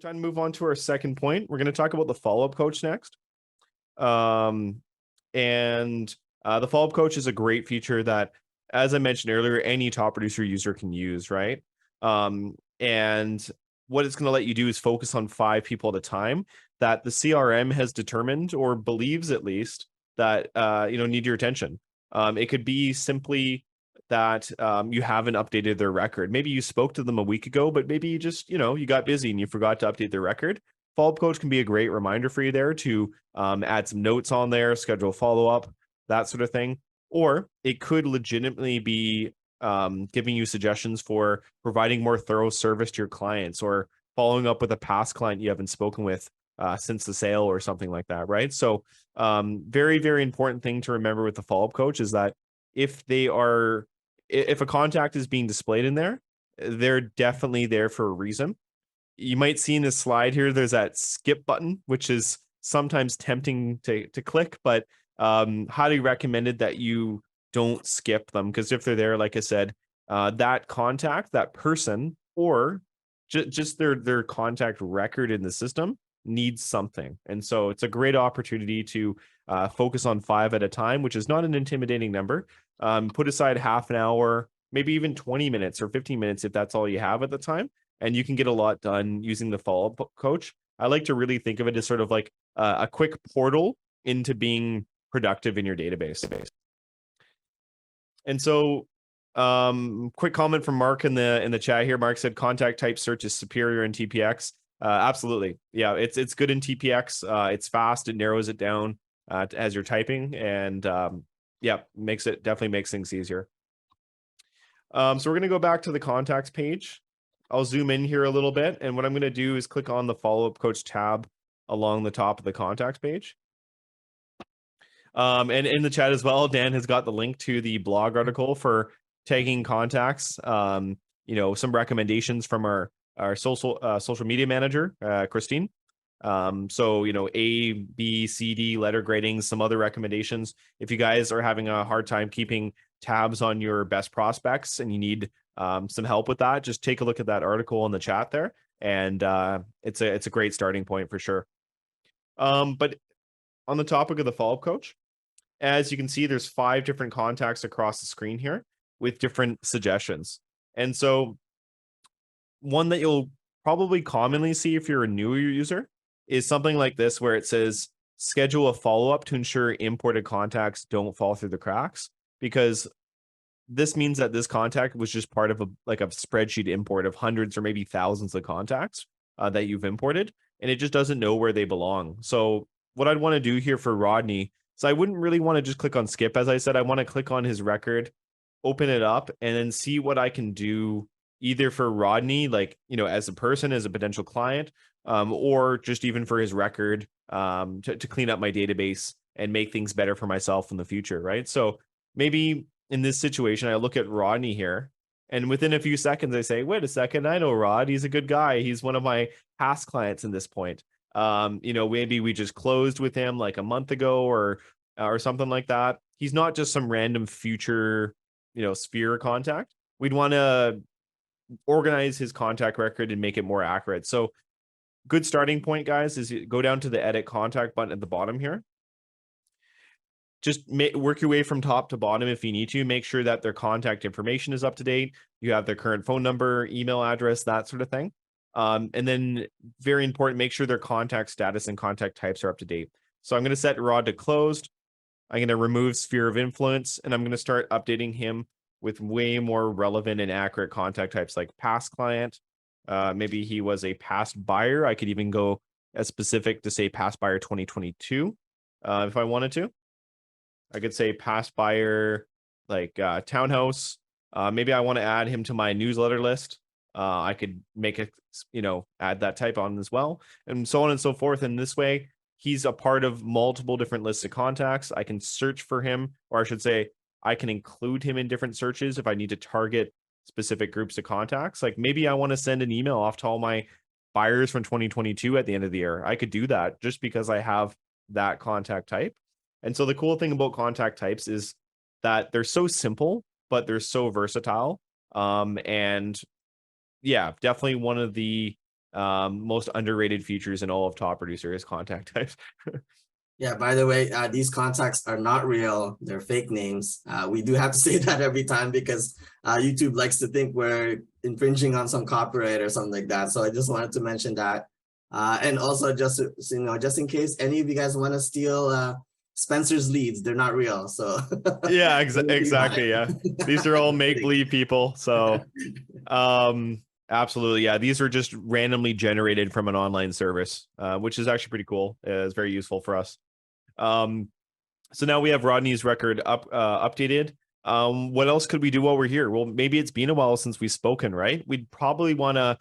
trying to move on to our second point. We're going to talk about the follow-up coach next. Um, and the follow-up coach is a great feature that, as I mentioned earlier, any top producer user can use, right? And what it's going to let you do is focus on 5 people at a time that the CRM has determined or believes at least that need your attention. It could be simply that you haven't updated their record. Maybe you spoke to them a week ago, but maybe you just, you got busy and you forgot to update their record. Follow-up coach can be a great reminder for you there to add some notes on there, schedule follow-up, that sort of thing. Or it could legitimately be giving you suggestions for providing more thorough service to your clients or following up with a past client you haven't spoken with since the sale or something like that, right? So very, very important thing to remember with the follow-up coach is that if a contact is being displayed in there, they're definitely there for a reason. You might see in this slide here, there's that skip button, which is sometimes tempting to click, but highly recommended that you don't skip them, because if they're there, like I said, that contact, that person, or just their contact record in the system needs something. And so it's a great opportunity to focus on 5 at a time, which is not an intimidating number. Put aside half an hour, maybe even 20 minutes or 15 minutes if that's all you have at the time, and you can get a lot done using the follow-up coach. I like to really think of it as sort of like a quick portal into being productive in your database. And so quick comment from Mark in the chat here. Mark said contact type search is superior in TPX. Absolutely. Yeah, it's good in TPX. It's fast, it narrows it down as you're typing, and yeah, definitely makes things easier. So we're going to go back to the contacts page. I'll zoom in here a little bit, and what I'm going to do is click on the follow-up coach tab along the top of the contacts page. And in the chat as well, Dan has got the link to the blog article for tagging contacts. Some recommendations from our social media manager, Christine. So A, B, C, D letter gradings, some other recommendations. If you guys are having a hard time keeping tabs on your best prospects and you need some help with that, just take a look at that article in the chat there, and it's a great starting point for sure. But on the topic of the follow-up coach, as you can see, there's 5 different contacts across the screen here with different suggestions. And so one that you'll probably commonly see if you're a newer user is something like this, where it says schedule a follow-up to ensure imported contacts don't fall through the cracks, because this means that this contact was just part of a spreadsheet import of hundreds or maybe thousands of contacts that you've imported, and it just doesn't know where they belong. So what I'd want to do here for Rodney, so I wouldn't really want to just click on skip. As I said, I want to click on his record, open it up, and then see what I can do either for Rodney, as a person, as a potential client, or just even for his record, to clean up my database and make things better for myself in the future, right? So maybe in this situation, I look at Rodney here, and within a few seconds, I say, wait a second, I know Rod. He's a good guy. He's one of my past clients in this point. Maybe we just closed with him like a month ago or something like that. He's not just some random future, sphere contact. We'd want to organize his contact record and make it more accurate. So good starting point, guys, is you go down to the edit contact button at the bottom here. Just work your way from top to bottom if you need to. Make sure that their contact information is up to date. You have their current phone number, email address, that sort of thing. And then very important, make sure their contact status and contact types are up to date. So I'm going to set Rod to closed. I'm going to remove sphere of influence, and I'm going to start updating him with way more relevant and accurate contact types like past client. Maybe he was a past buyer. I could even go as specific to say past buyer 2022 if I wanted to. I could say past buyer townhouse. Maybe I want to add him to my newsletter list. I could make add that type on as well, and so on and so forth. And this way, he's a part of multiple different lists of contacts. I can search for him, or I should say, I can include him in different searches if I need to target specific groups of contacts. Like maybe I want to send an email off to all my buyers from 2022 at the end of the year. I could do that just because I have that contact type. And so the cool thing about contact types is that they're so simple, but they're so versatile. And yeah, definitely one of the most underrated features in all of Top Producer is contact types. Yeah, by the way, these contacts are not real. They're fake names. We do have to say that every time because YouTube likes to think we're infringing on some copyright or something like that. So I just wanted to mention that. And also just, just in case any of you guys want to steal Spencer's leads, they're not real. So Yeah, exactly. Yeah. These are all make-believe people. So absolutely. Yeah. These are just randomly generated from an online service, which is actually pretty cool. It's very useful for us. So now we have Rodney's record updated. What else could we do while we're here? Well, maybe it's been a while since we've spoken, right? We'd probably want to,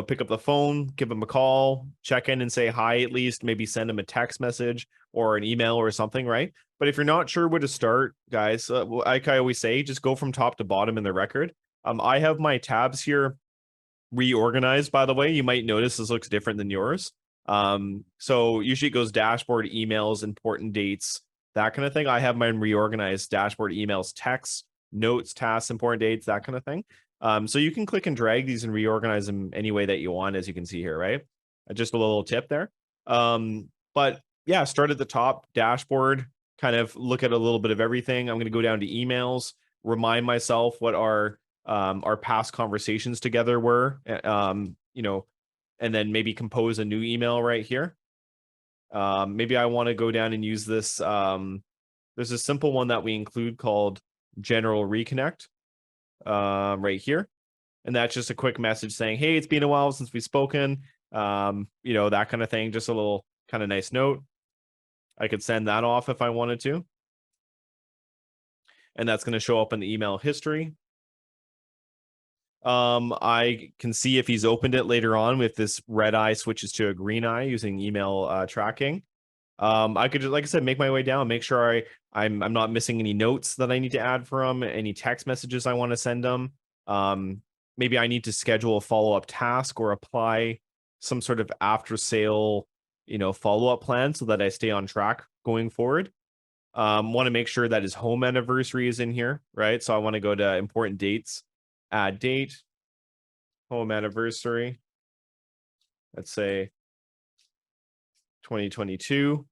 pick up the phone, give him a call, check in and say hi at least, maybe send him a text message or an email or something, right? But if you're not sure where to start, guys, like I always say, just go from top to bottom in the record. I have my tabs here reorganized, by the way. You might notice this looks different than yours. So usually it goes dashboard, emails, important dates, that kind of thing. I have mine reorganized: dashboard, emails, texts, notes, tasks, important dates, that kind of thing. So you can click and drag these and reorganize them any way that you want, as you can see here, right? Just a little tip there. But yeah, start at the top, dashboard, kind of look at a little bit of everything. I'm going to go down to emails, remind myself what our past conversations together were, and then maybe compose a new email right here. Maybe I want to go down and use this. There's a simple one that we include called General Reconnect right here. And that's just a quick message saying, hey, it's been a while since we've spoken, that kind of thing. Just a little kind of nice note. I could send that off if I wanted to. And that's going to show up in the email history. I can see if he's opened it later on if this red eye switches to a green eye using email tracking. I could just, like I said, make my way down, make sure I'm not missing any notes that I need to add from any text messages I want to send them. Maybe I need to schedule a follow-up task or apply some sort of after sale, follow-up plan so that I stay on track going forward. Want to make sure that his home anniversary is in here, right? So I want to go to important dates, add date, home anniversary. Let's say 2022.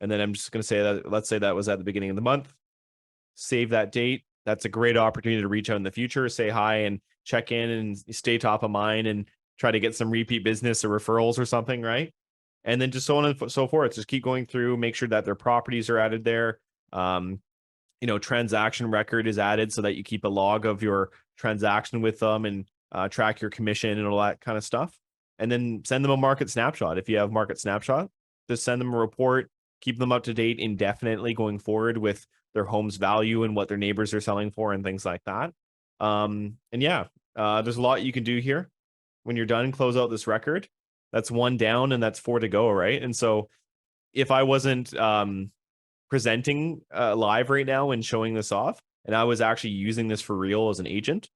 And then I'm just going to say that, let's say that was at the beginning of the month. Save that date. That's a great opportunity to reach out in the future, say hi and check in and stay top of mind and try to get some repeat business or referrals or something, right? And then just so on and so forth. Just keep going through, make sure that their properties are added there. Transaction record is added so that you keep a log of your transaction with them and track your commission and all that kind of stuff. And then send them a market snapshot. If you have market snapshot, just send them a report, keep them up to date indefinitely going forward with their home's value and what their neighbors are selling for and things like that. There's a lot you can do here. When you're done, close out this record. That's one down and that's 4 to go, right? And so if I wasn't presenting live right now and showing this off, and I was actually using this for real as an agent,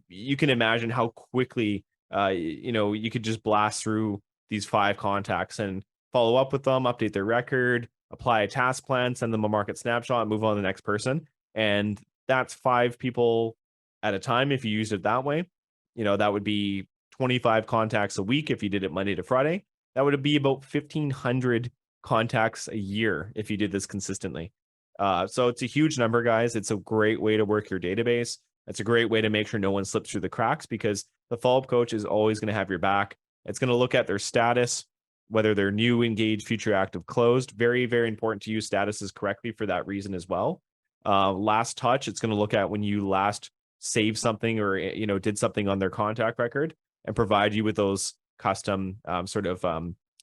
you can imagine how quickly you could just blast through these 5 contacts and follow up with them, update their record, apply a task plan, send them a market snapshot, move on to the next person. And that's 5 people at a time if you used it that way. That would be 25 contacts a week if you did it Monday to Friday. That would be about 1,500 contacts a year if you did this consistently. So it's a huge number, guys. It's a great way to work your database. It's a great way to make sure no one slips through the cracks because the follow-up coach is always going to have your back. It's going to look at their status, whether they're new, engaged, future active, closed. Very, very important to use statuses correctly for that reason as well. Last touch, it's going to look at when you last saved something or did something on their contact record and provide you with those custom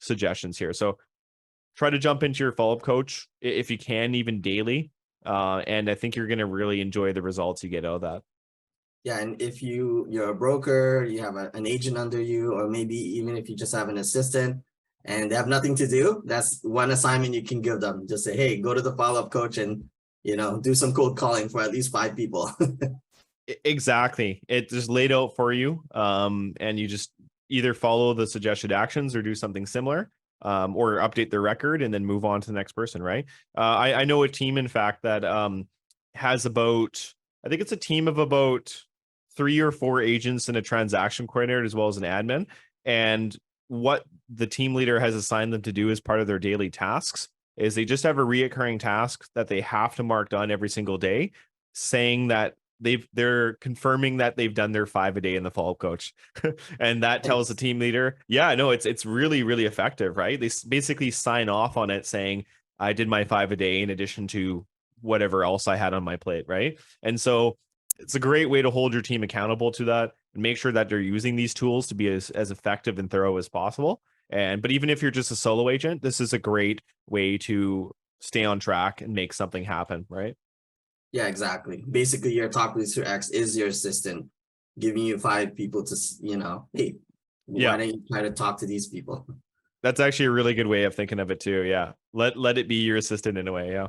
suggestions here. So try to jump into your follow-up coach if you can, even daily. And I think you're going to really enjoy the results you get out of that. Yeah, and if you're a broker, you have an agent under you, or maybe even if you just have an assistant and they have nothing to do, that's one assignment you can give them. Just say, hey, go to the follow-up coach and do some cold calling for at least 5 people. Exactly. It just laid out for you. And you just either follow the suggested actions or do something similar, or update their record and then move on to the next person, right? I know a team, in fact, that has about, I think it's a team of about 3 or 4 agents and a transaction coordinator as well as an admin. And what the team leader has assigned them to do as part of their daily tasks is they just have a reoccurring task that they have to mark done every single day, saying that they're confirming that they've done their 5 a day in the follow-up coach. And that tells the Thanks. team leader, yeah, no, it's really, really effective, right? They basically sign off on it saying, I did my 5 a day in addition to whatever else I had on my plate, right? And so it's a great way to hold your team accountable to that and make sure that they're using these tools to be as effective and thorough as possible. But even if you're just a solo agent, this is a great way to stay on track and make something happen, right? Yeah, exactly. Basically, your top producer X is your assistant, giving you 5 people to, hey, why Yeah, don't you try to talk to these people? that's actually a really good way of thinking of it too. Yeah, let it be your assistant in a way. Yeah.